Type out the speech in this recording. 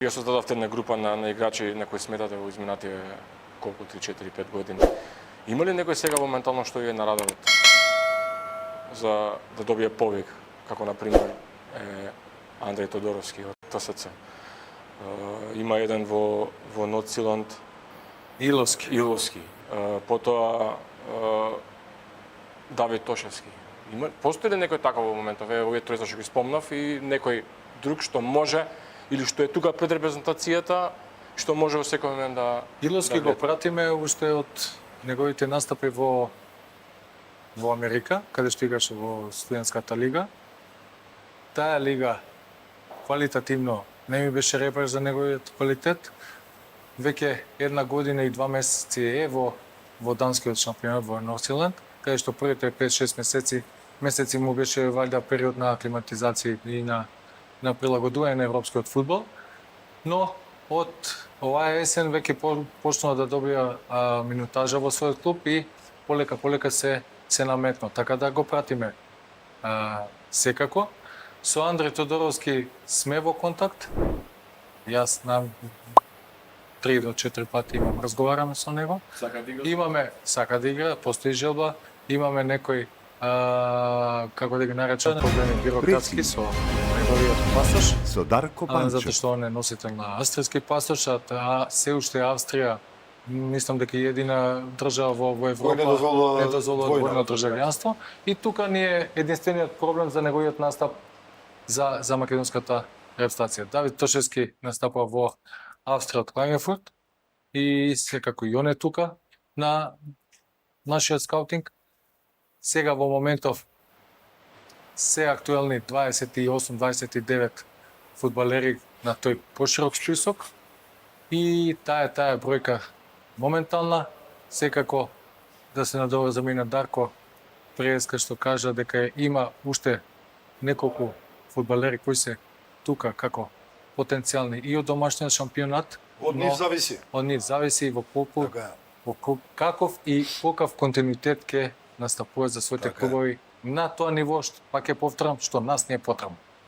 Ја создадовте една група на играчи на кои сметате во изминатите колку 3-4-5 години. Има ли некој сега моментално што е на радарот за да добие повик, како на пример Андреј Тодоровски од ТСЦ? Има еден во Ноциланд Иловски. Потоа Давид Тошевски. Постои ли некој таков во моментов? Овие тројца што ги спомнав и некој друг што може или што е тука пред репрезентацијата, што може во секој момент да... Иловски го пратиме уште од неговите настапи во Америка, каде што играше во студентската лига. Таа лига квалитативно не ми беше репер за неговиот квалитет. Веќе една година и 2 месеци е во данскиот шампионат во Норсиланд, каде што првите 5-6 месеци му беше валјда период на аклиматизација и на прилагодување на европскиот фудбал, но од оваа есен веќе почнува да добија минутажа во својот клуб и полека се наметно, така да го пратиме секако. Со Андреј Тодоровски сме во контакт. Јас 3 до 4 пати разговараме со него. Сака да игра, постои желба. Имаме некој како да ги наречам проблеми бирократски со неговиот пасош. Со Дарко Панчев. Затоа што он е носител на австријски пасош, а се уште Австрија мислам дека е едина држава во Европа не дозволува двојно државјанство. И тука ни е единствениот проблем за неговиот настап за македонската репрезентација. Давид Тошевски настапува во Австрија од Клајнефурт и секако и он е тука на нашиот скаутинг. Сега во моментов се актуелни 28-29 фудбалери на тој поширок список и таа бројка моментална. Секако да се надоврзаме на Дарко Преска што кажа дека има уште неколку фудбалери кои се тука како потенцијални и од домашниот шампионат. Од нив зависи. Од нив зависи во каков и колкав континуитет ќе настапуваат за своите клубови на тоа ниво, пак ќе повторам, што нас не е потребно.